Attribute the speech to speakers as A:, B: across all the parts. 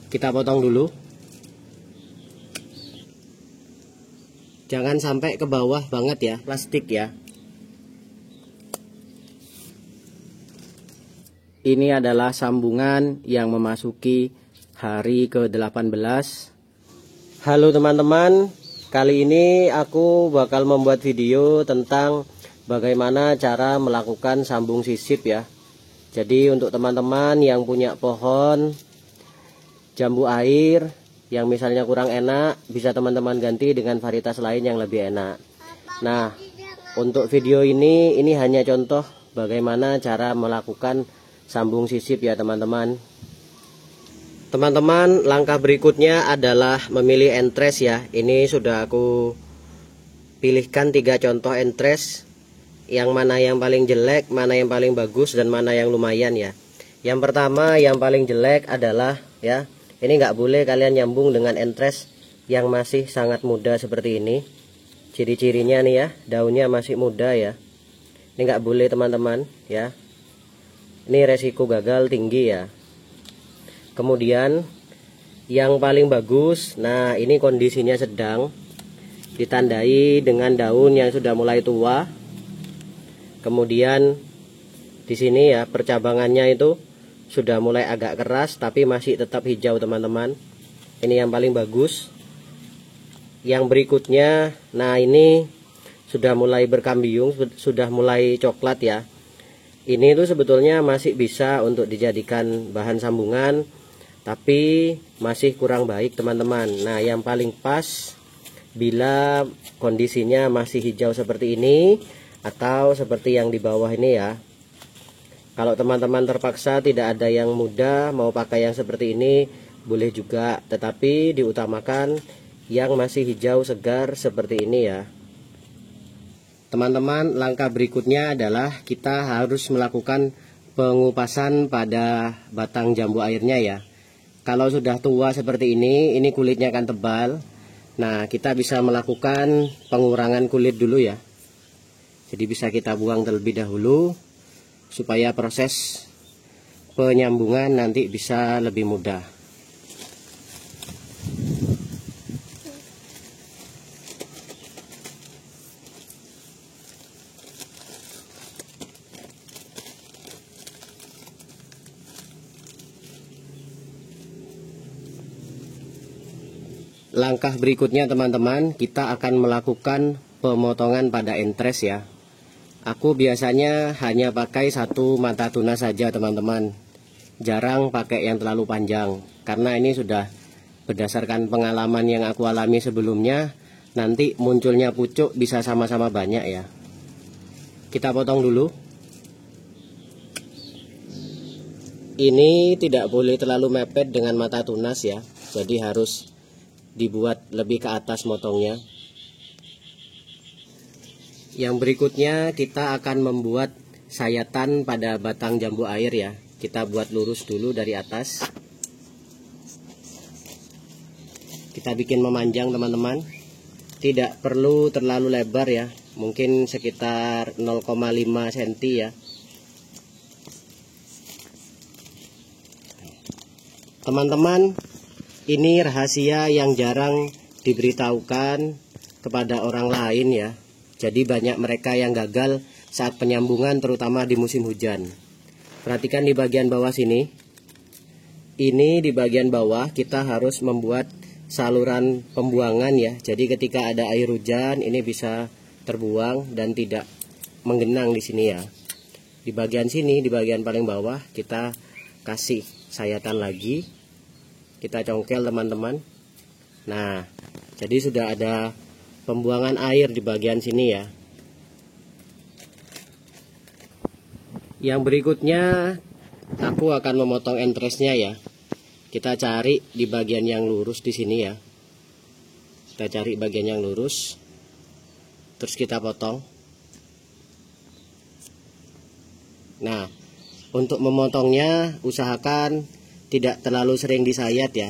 A: Kita potong dulu. Jangan sampai ke bawah banget ya, plastik ya. Ini adalah sambungan yang memasuki hari ke-18. Halo teman-teman, kali ini aku bakal membuat video tentang bagaimana cara melakukan sambung sisip ya. Jadi untuk teman-teman yang punya pohon jambu air yang misalnya kurang enak, bisa teman-teman ganti dengan varietas lain yang lebih enak. Nah, untuk video ini hanya contoh bagaimana cara melakukan sambung sisip ya teman-teman. Teman-teman, langkah berikutnya adalah memilih entres ya. Ini sudah aku pilihkan 3 contoh entres, yang mana yang paling jelek, mana yang paling bagus, dan mana yang lumayan ya. Yang pertama, yang paling jelek adalah ya, ini nggak boleh kalian nyambung dengan entres yang masih sangat muda seperti ini. Ciri-cirinya nih ya, daunnya masih muda ya. Ini nggak boleh teman-teman ya. Ini resiko gagal tinggi ya. Kemudian yang paling bagus, nah ini kondisinya sedang, ditandai dengan daun yang sudah mulai tua. Kemudian di sini ya percabangannya itu sudah mulai agak keras tapi masih tetap hijau teman-teman. Ini yang paling bagus. Yang berikutnya, nah ini sudah mulai berkambiung, sudah mulai coklat ya. Ini tuh sebetulnya masih bisa untuk dijadikan bahan sambungan, tapi masih kurang baik teman-teman. Nah yang paling pas bila kondisinya masih hijau seperti ini atau seperti yang di bawah ini ya. Kalau teman-teman terpaksa tidak ada yang muda, mau pakai yang seperti ini boleh juga, tetapi diutamakan yang masih hijau segar seperti ini ya. Teman-teman, langkah berikutnya adalah kita harus melakukan pengupasan pada batang jambu airnya ya. Kalau sudah tua seperti ini kulitnya akan tebal. Nah, kita bisa melakukan pengurangan kulit dulu ya. Jadi bisa kita buang terlebih dahulu supaya proses penyambungan nanti bisa lebih mudah. Langkah berikutnya teman-teman, kita akan melakukan pemotongan pada entres ya. Aku biasanya hanya pakai 1 mata tunas saja teman-teman. Jarang pakai yang terlalu panjang, karena ini sudah berdasarkan pengalaman yang aku alami sebelumnya. Nanti munculnya pucuk bisa sama-sama banyak ya. Kita potong dulu. Ini tidak boleh terlalu mepet dengan mata tunas ya. Jadi harus dibuat lebih ke atas motongnya. Yang berikutnya kita akan membuat sayatan pada batang jambu air ya. Kita buat lurus dulu dari atas. Kita bikin memanjang teman-teman. Tidak perlu terlalu lebar ya. Mungkin sekitar 0,5 cm ya. Teman-teman, ini rahasia yang jarang diberitahukan kepada orang lain ya. Jadi banyak mereka yang gagal saat penyambungan, terutama di musim hujan. Perhatikan di bagian bawah sini. Ini di bagian bawah kita harus membuat saluran pembuangan ya. Jadi ketika ada air hujan ini bisa terbuang dan tidak menggenang di sini ya. Di bagian sini, di bagian paling bawah kita kasih sayatan lagi. Kita congkel teman-teman. Nah, jadi sudah ada pembuangan air di bagian sini ya. Yang berikutnya aku akan memotong entresnya ya. Kita cari di bagian yang lurus di sini ya. Kita cari bagian yang lurus. Terus kita potong. Nah, untuk memotongnya usahakan tidak terlalu sering disayat ya.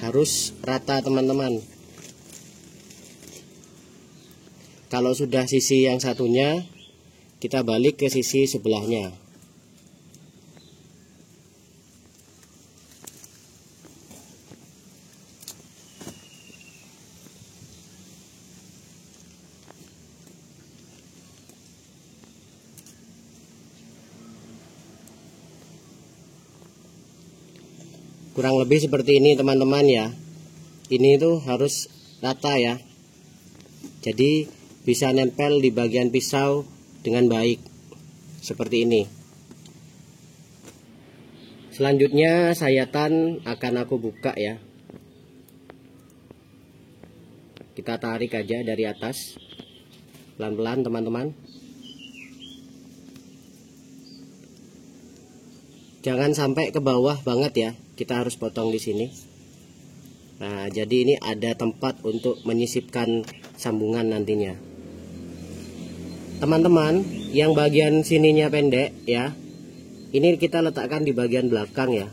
A: Harus rata teman-teman. Kalau sudah sisi yang satunya, kita balik ke sisi sebelahnya. Kurang lebih seperti ini teman-teman ya. Ini tuh harus rata ya. Jadi bisa nempel di bagian pisau dengan baik. Seperti ini. Selanjutnya sayatan akan aku buka ya. Kita tarik aja dari atas. Pelan-pelan teman-teman. Jangan sampai ke bawah banget ya. Kita harus potong di sini. Nah, jadi ini ada tempat untuk menyisipkan sambungan nantinya. Teman-teman, yang bagian sininya pendek ya. Ini kita letakkan di bagian belakang ya.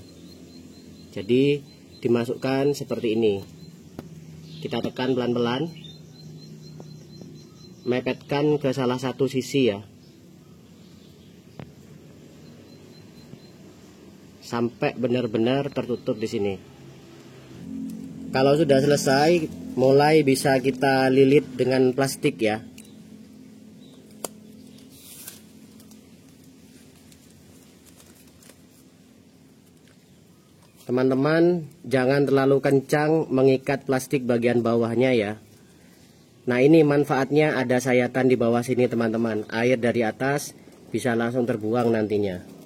A: Jadi dimasukkan seperti ini. Kita tekan pelan-pelan. Mepetkan ke salah satu sisi ya. Sampai benar-benar tertutup di sini. Kalau sudah selesai, mulai bisa kita lilit dengan plastik ya. Teman-teman, jangan terlalu kencang mengikat plastik bagian bawahnya ya. Nah, ini manfaatnya ada sayatan di bawah sini teman-teman. Air dari atas bisa langsung terbuang nantinya.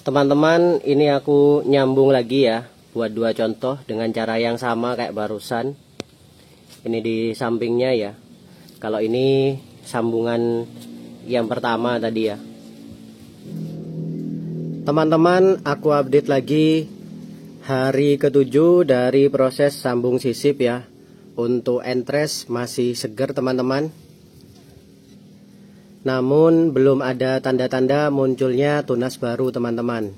A: Teman-teman, ini aku nyambung lagi ya, buat dua contoh dengan cara yang sama kayak barusan. Ini di sampingnya ya. Kalau ini sambungan yang pertama tadi ya. Teman-teman, aku update lagi hari ke-7 dari proses sambung sisip ya. Untuk entres masih segar teman-teman. Namun belum ada tanda-tanda munculnya tunas baru teman-teman.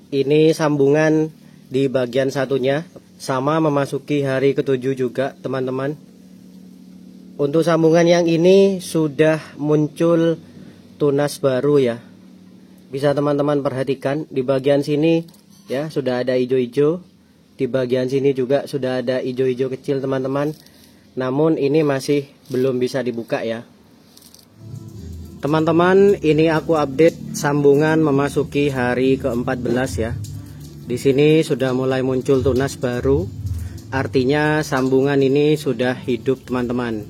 A: Ini sambungan di bagian satunya, sama memasuki hari ke-7 juga teman-teman. Untuk sambungan yang ini sudah muncul tunas baru ya. Bisa teman-teman perhatikan di bagian sini ya, sudah ada hijau-hijau. Di bagian sini juga sudah ada hijau-hijau kecil teman-teman. Namun ini masih belum bisa dibuka ya. Teman-teman, ini aku update sambungan memasuki hari ke-14 ya. Di sini sudah mulai muncul tunas baru. Artinya sambungan ini sudah hidup teman-teman.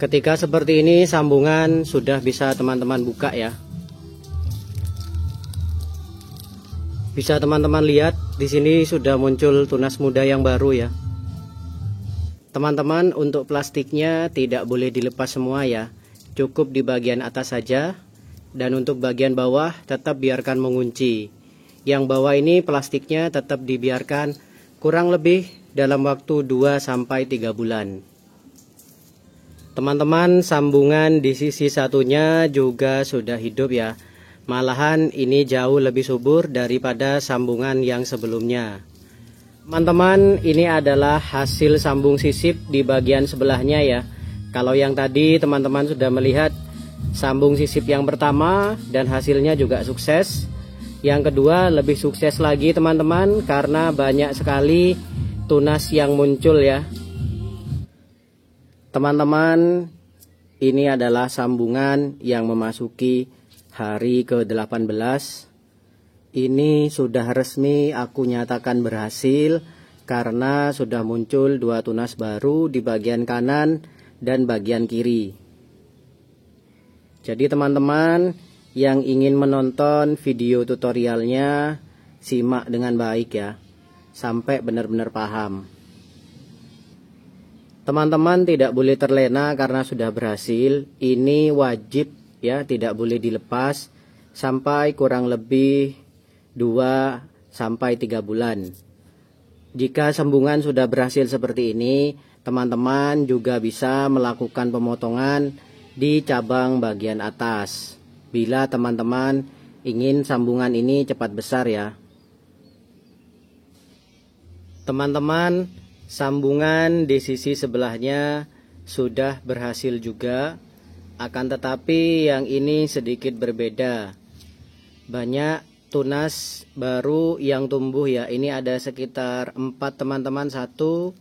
A: Ketika seperti ini sambungan sudah bisa teman-teman buka ya. Bisa teman-teman lihat di sini sudah muncul tunas muda yang baru ya. Teman-teman, untuk plastiknya tidak boleh dilepas semua ya. Cukup di bagian atas saja, dan untuk bagian bawah tetap biarkan mengunci. Yang bawah ini plastiknya tetap dibiarkan kurang lebih dalam waktu 2-3 bulan. Teman-teman, sambungan di sisi satunya juga sudah hidup ya. Malahan ini jauh lebih subur daripada sambungan yang sebelumnya. Teman-teman, ini adalah hasil sambung sisip di bagian sebelahnya ya. Kalau yang tadi teman-teman sudah melihat sambung sisip yang pertama dan hasilnya juga sukses. Yang kedua lebih sukses lagi teman-teman, karena banyak sekali tunas yang muncul ya. Teman-teman, ini adalah sambungan yang memasuki hari ke-18. Ini sudah resmi aku nyatakan berhasil karena sudah muncul dua tunas baru di bagian kanan dan bagian kiri. Jadi teman-teman yang ingin menonton video tutorialnya, simak dengan baik ya, sampai benar-benar paham. Teman-teman tidak boleh terlena karena sudah berhasil. Ini wajib ya, tidak boleh dilepas sampai kurang lebih 2 sampai 3 bulan. Jika sambungan sudah berhasil seperti ini, teman-teman juga bisa melakukan pemotongan di cabang bagian atas. Bila teman-teman ingin sambungan ini cepat besar ya. Teman-teman, sambungan di sisi sebelahnya sudah berhasil juga, akan tetapi yang ini sedikit berbeda. Banyak tunas baru yang tumbuh ya. Ini ada sekitar 4 teman-teman, 1,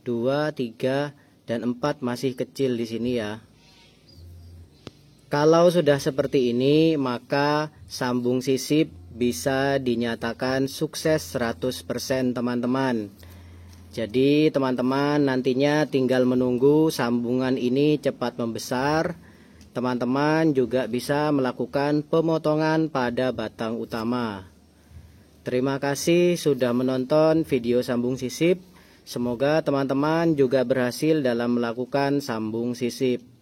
A: 2, 3, dan 4 masih kecil di sini ya. Kalau sudah seperti ini, maka sambung sisip bisa dinyatakan sukses 100% teman-teman. Jadi teman-teman nantinya tinggal menunggu sambungan ini cepat membesar. Teman-teman juga bisa melakukan pemotongan pada batang utama. Terima kasih sudah menonton video sambung sisip. Semoga teman-teman juga berhasil dalam melakukan sambung sisip.